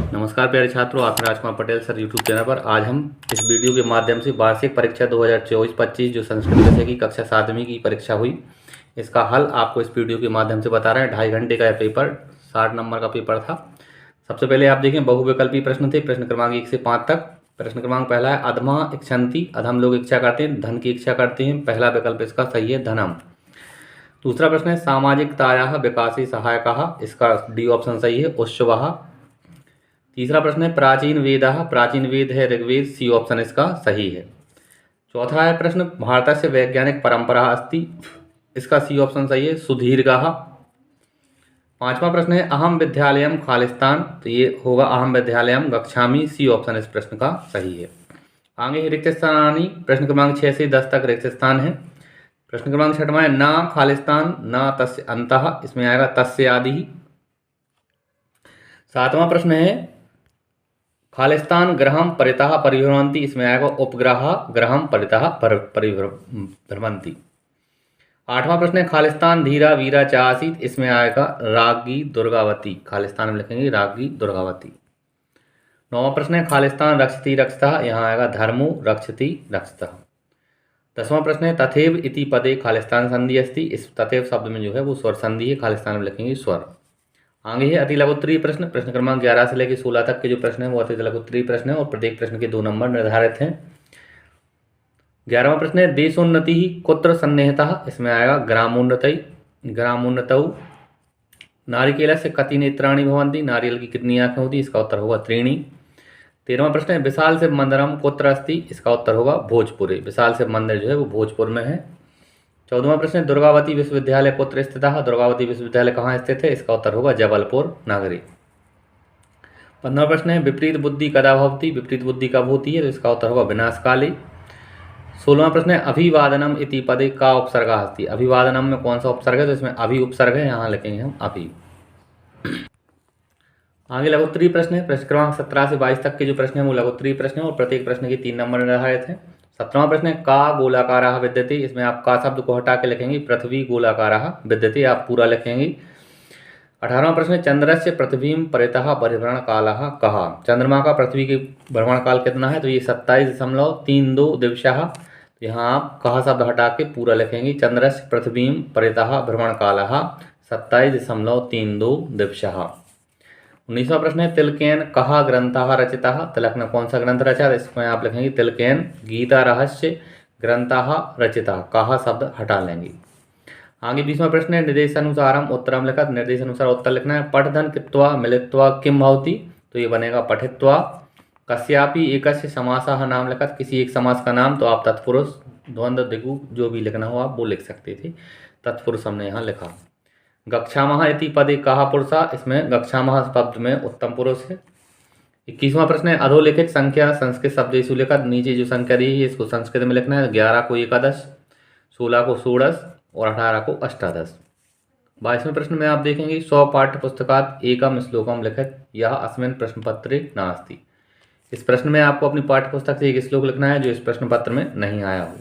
नमस्कार प्यारे छात्रों, आपके Rajkumar Patel sir YouTube channel पर आज हम इस वीडियो के माध्यम से वार्षिक परीक्षा 2024-25 जो संस्कृत विषय की कक्षा 7वीं की परीक्षा हुई, इसका हल आपको इस वीडियो के माध्यम से बता रहे हैं। 2.5 घंटे का यह पेपर 60 नंबर का पेपर था। सबसे पहले आप देखें, बहुविकल्पी प्रश्न थे। प्रश्न क्रमांक 1 से 5 तक। प्रश्न क्रमांक पहला है अधमा इच्छन्ति, अधम लोग इच्छा करते हैं, धन की इच्छा करते हैं। पहला विकल्प इसका सही है, धनम। दूसरा प्रश्न है सामाजिकतायाः विकासे सहायकाः, इसका डी ऑप्शन सही है, उत्सवः। तीसरा प्रश्न है प्राचीन वेदः, प्राचीन वेद है ऋग्वेद, सी ऑप्शन इसका सही है। चौथा है प्रश्न भारतस्य वैज्ञानिक परंपरा अस्ति, इसका सी ऑप्शन सही है, सुदीर्घः। पांचवा प्रश्न है अहम विद्यालयम खालिस्तान, तो ये होगा अहम विद्यालयम गच्छामि, सी ऑप्शन इस प्रश्न का सही है। आगे रिक्त स्थानानि, प्रश्न क्रमांक 6 से 10 तक रिक्त स्थान है। प्रश्न क्रमांक 6वां है ना खालिस्तान ना तस्य अंतः, इसमें आएगा तस्य आदि। 7वां प्रश्न है खालिस्तान ग्रहम परितः परिभ्रमंती, इसमें आएगा उपग्रह ग्रहम परितः परिभ्रमंती। 8वां प्रश्न है खालिस्तान धीरा वीरा च आसीत, इसमें आएगा रागी दुर्गावती, खालिस्तान में लिखेंगे रागी दुर्गावती। 9वां प्रश्न है खालिस्तान रक्षति रक्षतः, यहाँ आएगा धर्मो रक्षति रक्षतः। 10वां प्रश्न है तथैव इति पदे खालिस्तान संधि अस्ति, इस तथैव शब्द में जो है वो स्वर संधि है, खालिस्तान में लिखेंगे स्वर। आगे है अति लघुत्तरीय प्रश्न। प्रश्न क्रमांक 11 से लेकर 16 तक के जो प्रश्न है वो अति लघुत्तरीय प्रश्न है और प्रत्येक प्रश्न के 2 नंबर निर्धारित हैं। 11वां प्रश्न है देशोन्नति ही कुत्र सन्निहितः, इसमें आएगा ग्रामोन्नति ग्रामोन्नतौ। नारिकेलस्य कति नेत्राणि भवन्ति, नारियल की कितनी आंखें होती, इसका उत्तर होगा त्रीणि। 13वां प्रश्न है विशाल शिव मंदिरम कुत्र अस्ति, इसका उत्तर होगा भोजपुरे, विशाल शिव मंदिर जो है वो भोजपुर में है। 14वां प्रश्न है दुर्गावती विश्वविद्यालय कुत्र स्थित है, दुर्गावती विश्वविद्यालय कहाँ स्थित है, इसका उत्तर होगा जबलपुर नगरी। 15वां प्रश्न है विपरीत बुद्धि कदा भवति, विपरीत बुद्धि कब होती है, तो इसका उत्तर होगा विनाशकाले। 16वां प्रश्न है अभिवादनम इति पदे का उपसर्ग अस्ति, अभिवादनम में कौन सा उपसर्ग है, तो इसमें अभि उपसर्ग है, यहाँ लिखेंगे हम अभि। आगे लघुत्तरीय प्रश्न है। प्रश्न क्रमांक 17 से 22 तक के जो प्रश्न है वो लघुत्तरीय प्रश्न है और प्रत्येक प्रश्न के 3 नंबर निर्धारित हैं। 17वां प्रश्न है का गोलाकारः विद्यते, इसमें आप का शब्द को हटा के लिखेंगे पृथ्वी गोलाकारः विद्यते, आप पूरा लिखेंगे। 18वां प्रश्न है चंद्रस्य पृथ्वीं परितः परिभ्रमण कालः कः, चंद्रमा का पृथ्वी के भ्रमण काल कितना है, तो ये 27.32 दिवसः, यहाँ आप कहा शब्द हटा के पूरा लिखेंगे चंद्रस्य पृथ्वीं परितः भ्रमण कालः 27.32 दिवसः। 19वां प्रश्न है तिलकेन कहा ग्रंथः रचितः, तिलक ने कौन सा ग्रंथ रचा, इसमें आप लिखेंगे तिलकेन गीता रहस्य ग्रंथः रचितः, कहा शब्द हटा लेंगे। आगे 20वां प्रश्न है निर्देशानुसारम उत्तरम लिखत, निर्देशानुसार उत्तर लिखना है। पठधन कृत्वा मिलित्वा किम भवति, तो ये बनेगा पठित्वा। कस्यापि एकस्य समासः नाम लिखत, किसी एक समास का नाम, तो आप तत्पुरुष द्वंद्व दिगु जो भी लिखना हो आप वो लिख सकते थे, तत्पुरुष हमने यहाँ लिखा। गच्छामः इति पदे कहा पुरुषः, इसमें गच्छामः शब्द में उत्तम पुरुष है। 21वां प्रश्न है अधोलिखित संख्या संस्कृत शब्देषु लिखत, नीचे जो संख्या दी है इसको संस्कृत में लिखना है। 11 को एकादश, 16 को षोडश और 18 को अष्टादश। 22वें प्रश्न में आप देखेंगे 100 पाठ्य पुस्तकात् एकम श्लोकम लिखित, यह अस्मिन् प्रश्न पत्रे नास्ति, इस प्रश्न में आपको अपनी पाठ्य पुस्तक से एक श्लोक लिखना है जो इस प्रश्न पत्र में नहीं आया हो।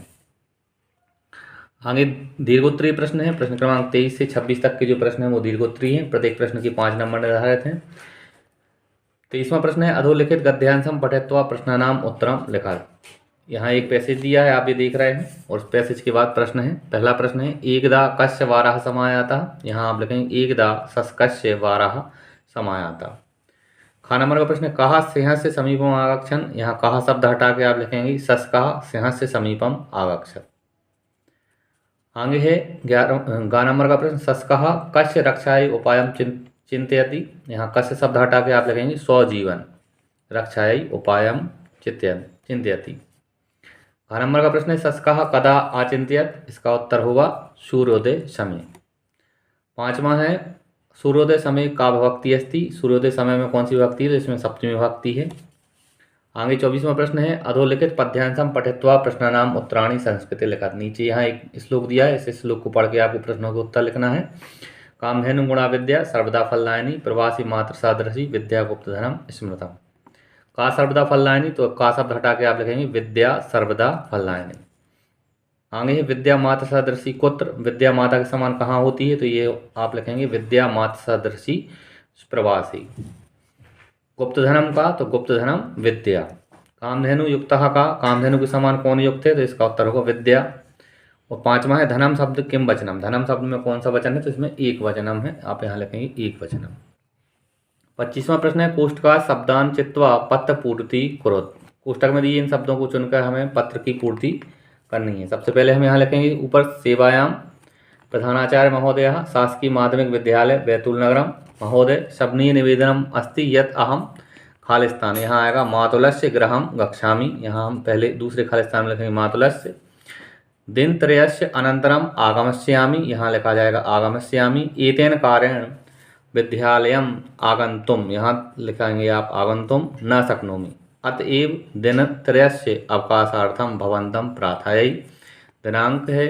आगे दीर्घोत्तरीय प्रश्न है। प्रश्न क्रमांक 23 से 26 तक के जो प्रश्न है वो दीर्घोत्तरीय हैं, प्रत्येक प्रश्न के 5 नंबर निर्धारित हैं। 23वां प्रश्न है अधोलिखित गद्यांशम पठित्वा प्रश्नानाम उत्तरम लिखा, यहाँ एक पैसेज दिया है आप ये देख रहे हैं और उस पैसेज के बाद प्रश्न है। पहला प्रश्न है एकदा कस्य वाराह समायाता, यहाँ आप लिखेंगे एकदा सस्कस्य वाराह समायाता। खा नंबर का प्रश्न है कहा सिंहस्य समीपम आगच्छन्, यहाँ कहा शब्द हटा के आप लिखेंगे सस्कः सिंहस्य समीपम आगच्छत्। आगे है गा नंबर का प्रश्न सस्कः कस्य रक्षायै उपायं चिंतयति, यहाँ कस्य शब्द हटा के आप लिखेंगे स्वजीवन रक्षायै उपायं चिंतयति। घ नंबर का प्रश्न है सस्कः कदा आचिंत्यत, इसका उत्तर होगा सूर्योदय समय। 5वां है सूर्योदय समय का विभक्ति अस्ति, सूर्योदय समय में कौन सी विभक्ति है, तो इसमें सप्तमी विभक्ति है। आगे 24वां प्रश्न है अधोलिखित पद्यांशम पठित्वा प्रश्नानाम उत्तराणि संस्कृते लिखत, नीचे यहाँ एक श्लोक दिया है, इस श्लोक को पढ़ के आपको प्रश्नों का उत्तर लिखना है। कामधेनु गुणा विद्या सर्वदा फलदायिनी, प्रवासी मात्र सादृशी विद्या गुप्त धनम स्मृतम। का सर्वदा फलदायिनी, तो का शब्द हटा के आप लिखेंगे विद्या सर्वदा फलदायिनी। आगे है विद्या मात्र सदृशी कुत्र, विद्या माता के समान कहाँ होती है, तो ये आप लिखेंगे विद्या मात्र सदृशी प्रवासी। गुप्त धनम का, तो गुप्त धनम विद्या। कामधेनु युक्तः का, कामधेनु के समान कौन युक्त है, तो इसका उत्तर होगा विद्या। और पांचवा है धनम शब्द किम वचनम, धनम शब्द में कौन सा वचन है, तो इसमें एक वचनम है, आप यहाँ लिखेंगे एक वचनम। 25वां प्रश्न है कोष्टका शब्दान चित्वा पत्र पूर्ति कुरुत। कोष्टक में दिए इन शब्दों को चुनकर हमें पत्र की पूर्ति करनी है। सबसे पहले हम यहाँ लिखेंगे ऊपर सेवायाम प्रधानाचार्य महोदय शासकीय माध्यमिक विद्यालय बैतूल नगरम महोदय शबनीय निवेदनम अस्ति यत अहम खालिस्तान, यहाँ आएगा मातुलस्य गृहम गच्छामि, यहाँ हम पहले दूसरे खालिस्तान में लिखेंगे मातुलस्य। दिनत्रयस्य अनंतरम आगमस्यामि, यहाँ लिखा जाएगा आगमस्यामि। एतेन कारेण विद्यालयम आगंतुम, यहाँ लिखेंगे आप आगंतुम न शक्नोमि। अतएव दिनत्रयस्य अवकाशार्थम भवंतम प्रार्थये। दिनांक है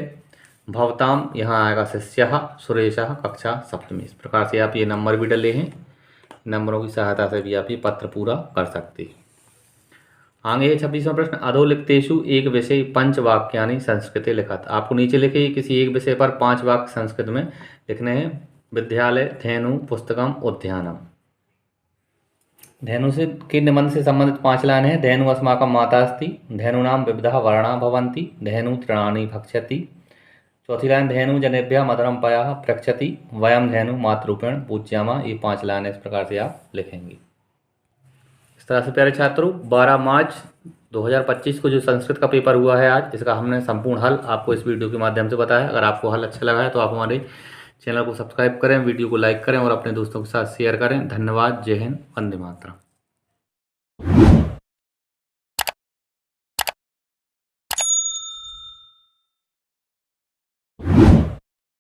भवताम, यहाँ आएगा शिष्यः सुरेशः कक्षा सप्तमी। इस प्रकार से आप ये नंबर भी डले हैं, नंबरों की सहायता से भी आप ये पत्र पूरा कर सकते हैं। आगे 26वां प्रश्न अधोलिखितेषु एक विषय पंच वाक्यानि संस्कृते लिखत। आपको नीचे लिखे किसी एक विषय पर 5 वाक्य संस्कृत में लिखने हैं। विद्यालय, धेनु, पुस्तकम, उद्यानम। धेनु से के निबंध से संबंधित 5 लाइन है। धेनु अस्माकं माता अस्ति, धेनूनां विविधः वर्णा भवन्ति, धेनु तृणानि भक्षति। चौथी लाइन धेनु जनेभ्यः मधुरम पयः प्रक्षति, वयम धेनु मातृरूपेण पूज्यामः। ये 5 लाइन इस प्रकार से आप लिखेंगे। इस तरह से प्यारे छात्रों 12 मार्च 2025 को जो संस्कृत का पेपर हुआ है आज, इसका हमने संपूर्ण हल आपको इस वीडियो के माध्यम से बताया। अगर आपको हल अच्छा लगा है तो आप हमारे चैनल को सब्सक्राइब करें, वीडियो को लाइक करें और अपने दोस्तों के साथ शेयर करें। धन्यवाद। जय हिंद, वंदे मातरम।